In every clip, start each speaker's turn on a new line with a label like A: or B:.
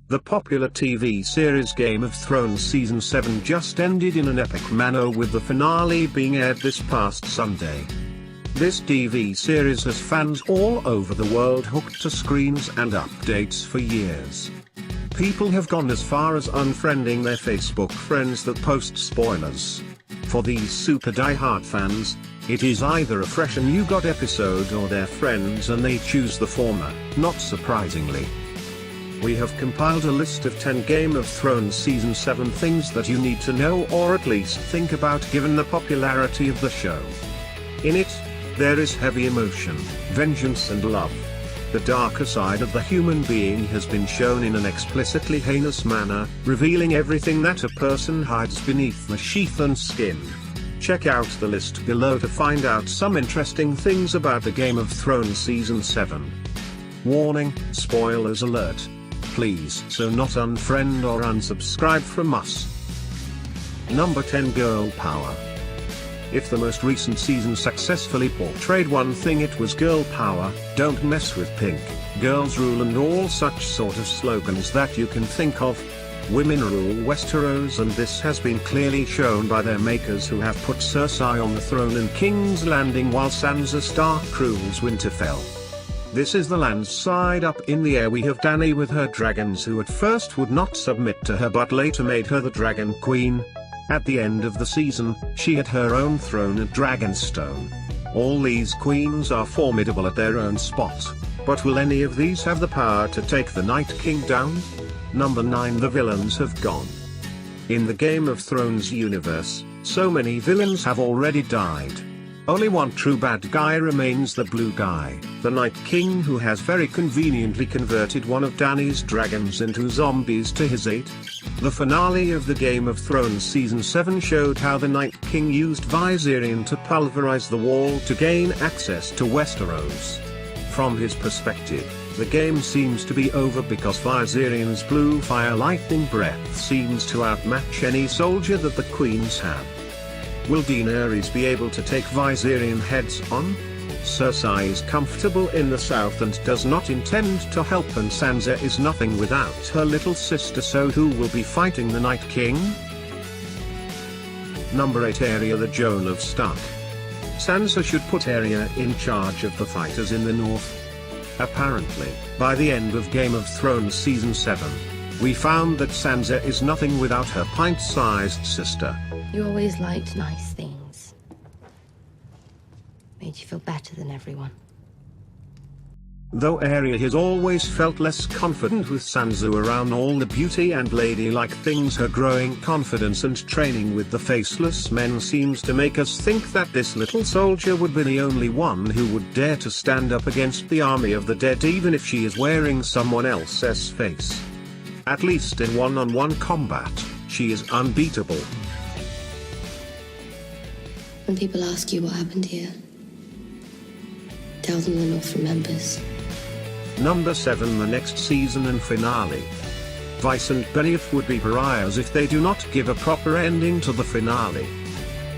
A: The popular TV series Game of Thrones Season 7 just ended in an epic manner, with the finale being aired this past Sunday. This TV series has fans all over the world hooked to screens and updates for years. People have gone as far as unfriending their Facebook friends that post spoilers. For these super die-hard fans, it is either a fresh and new got episode or their friends, and they choose the former, not surprisingly. We have compiled a list of 10 Game of Thrones Season 7 things that you need to know or at least think about given the popularity of the show. In it, there is heavy emotion, vengeance and love. The darker side of the human being has been shown in an explicitly heinous manner, revealing everything that a person hides beneath the sheath and skin. Check out the list below to find out some interesting things about the Game of Thrones Season 7. Warning, spoilers alert. Please so not unfriend or unsubscribe from us. Number 10, Girl Power. If the most recent season successfully portrayed one thing, it was girl power. Don't mess with pink, girls rule and all such sort of slogans that you can think of. Women rule Westeros, and this has been clearly shown by their makers, who have put Cersei on the throne in King's Landing while Sansa Stark rules Winterfell. This is the land side. Up in the air we have Dany with her dragons, who at first would not submit to her but later made her the Dragon Queen. At the end of the season, she had her own throne at Dragonstone. All these queens are formidable at their own spot, but will any of these have the power to take the Night King down? Number 9, the villains have gone. In the Game of Thrones universe, so many villains have already died. Only one true bad guy remains, the Blue Guy, the Night King, who has very conveniently converted one of Dany's dragons into zombies to his aid. The finale of the Game of Thrones Season 7 showed how the Night King used Viserion to pulverize the wall to gain access to Westeros. From his perspective, the game seems to be over because Viserion's blue fire lightning breath seems to outmatch any soldier that the queens have. Will Daenerys be able to take Viserion heads on? Cersei is comfortable in the south and does not intend to help, and Sansa is nothing without her little sister, so who will be fighting the Night King? Number 8, Arya the Joan of Stark. Sansa should put Arya in charge of the fighters in the north. Apparently, by the end of Game of Thrones Season 7, we found that Sansa is nothing without her pint-sized sister.
B: You always liked nice things. Made you feel better than everyone.
A: Though Arya has always felt less confident with Sansa around all the beauty and ladylike things, her growing confidence and training with the faceless men seems to make us think that this little soldier would be the only one who would dare to stand up against the army of the dead, even if she is wearing someone else's face. At least in one-on-one combat, she is unbeatable.
B: When people ask you what happened here, tell them the North remembers.
A: Number 7, the next season and finale. Vice and Benioff would be pariahs if they do not give a proper ending to the finale.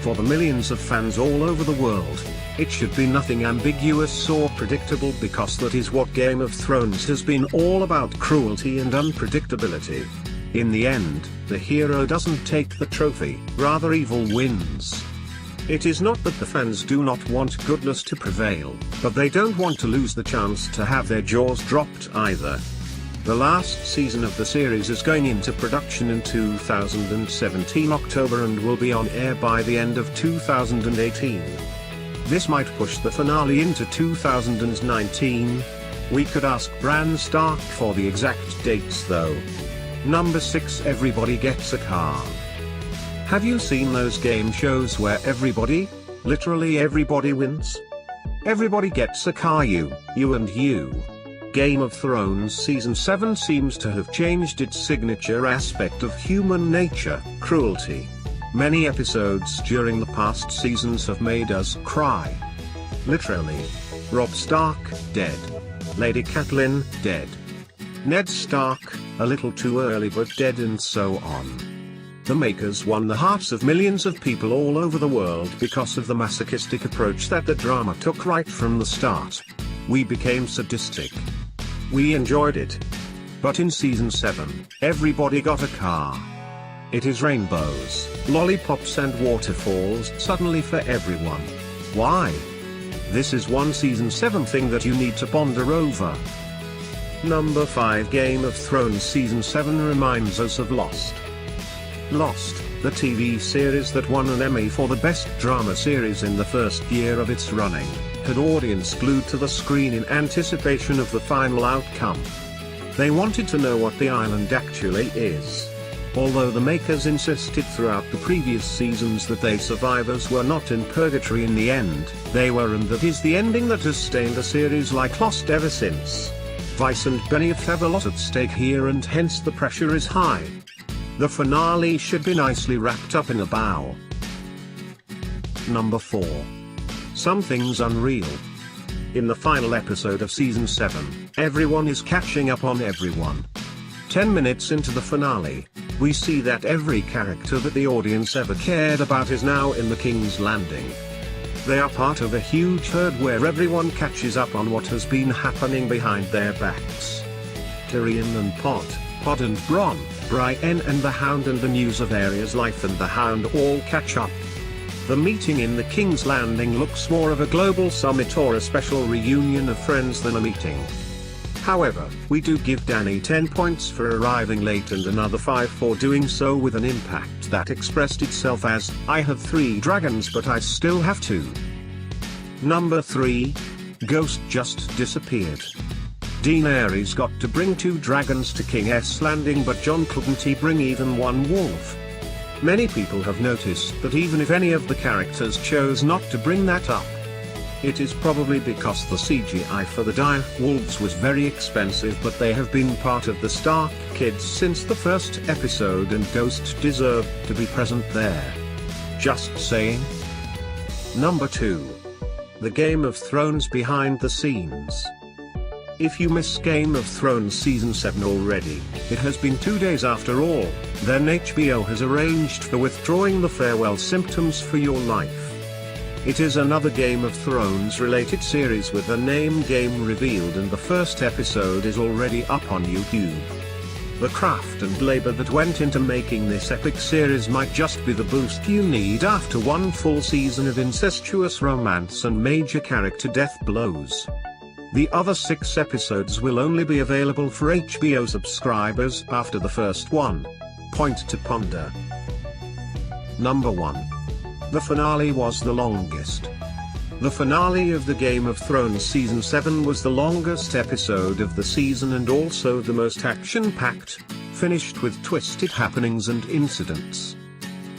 A: For the millions of fans all over the world, it should be nothing ambiguous or predictable, because that is what Game of Thrones has been all about: cruelty and unpredictability. In the end, the hero doesn't take the trophy, rather evil wins. It is not that the fans do not want goodness to prevail, but they don't want to lose the chance to have their jaws dropped either. The last season of the series is going into production in 2017 October and will be on air by the end of 2018. This might push the finale into 2019. We could ask Bran Stark for the exact dates though. Number 6, everybody gets a car. Have you seen those game shows where everybody, literally everybody, wins? Everybody gets a car, you and you. Game of Thrones Season 7 seems to have changed its signature aspect of human nature, cruelty. Many episodes during the past seasons have made us cry. Literally. Robb Stark, dead. Lady Catelyn, dead. Ned Stark, a little too early but dead, and so on. The makers won the hearts of millions of people all over the world because of the masochistic approach that the drama took right from the start. We became sadistic. We enjoyed it. But in season 7, everybody got a car. It is rainbows, lollipops and waterfalls suddenly for everyone. Why? This is one season 7 thing that you need to ponder over. Number 5, Game of Thrones Season 7 reminds us of Lost. Lost, the TV series that won an Emmy for the best drama series in the first year of its running, had audience glued to the screen in anticipation of the final outcome. They wanted to know what the island actually is. Although the makers insisted throughout the previous seasons that they survivors were not in purgatory in the end, they were, and that is the ending that has stayed a series like Lost ever since. Vice and Benioff have a lot at stake here, and hence the pressure is high. The finale should be nicely wrapped up in a bow. Number 4. Something's unreal. In the final episode of season 7, everyone is catching up on everyone. 10 minutes into the finale, we see that every character that the audience ever cared about is now in the King's Landing. They are part of a huge herd where everyone catches up on what has been happening behind their backs. Tyrion and Pod and Bronn, Brienne and the Hound, and the news of Arya's life and the Hound all catch up. The meeting in the King's Landing looks more of a global summit or a special reunion of friends than a meeting. However, we do give Dany 10 points for arriving late and another 5 for doing so with an impact that expressed itself as, I have 3 dragons but I still have 2. Number 3. Ghost just disappeared. Daenerys got to bring 2 dragons to King's Landing, but Jon couldn't he bring even 1 wolf? Many people have noticed that even if any of the characters chose not to bring that up, it is probably because the CGI for the dire wolves was very expensive, but they have been part of the Stark kids since the first episode and Ghost deserved to be present there. Just saying. Number 2. The Game of Thrones behind the scenes. If you miss Game of Thrones Season 7 already, it has been 2 days after all, then HBO has arranged for withdrawing the farewell symptoms for your life. It is another Game of Thrones related series with a name game revealed, and the first episode is already up on YouTube. The craft and labor that went into making this epic series might just be the boost you need after one full season of incestuous romance and major character death blows. The other 6 episodes will only be available for HBO subscribers after the first one. Point to ponder. Number 1. The finale was the longest. The finale of the Game of Thrones Season 7 was the longest episode of the season and also the most action-packed, finished with twisted happenings and incidents.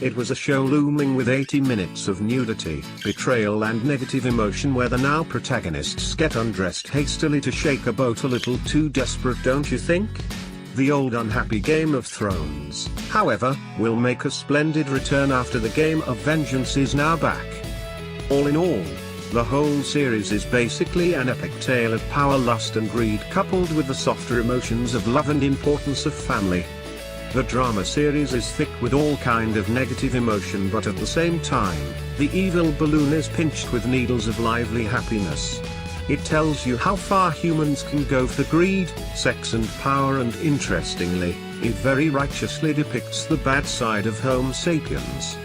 A: It was a show looming with 80 minutes of nudity, betrayal and negative emotion where the now protagonists get undressed hastily to shake a boat. A little too desperate, don't you think? The old unhappy Game of Thrones, however, will make a splendid return after the Game of Vengeance is now back. All in all, the whole series is basically an epic tale of power, lust and greed, coupled with the softer emotions of love and importance of family. The drama series is thick with all kind of negative emotion, but at the same time, the evil balloon is pinched with needles of lively happiness. It tells you how far humans can go for greed, sex and power, and interestingly, it very righteously depicts the bad side of Homo sapiens.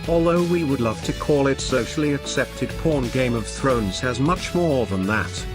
A: Although we would love to call it socially accepted porn, Game of Thrones has much more than that.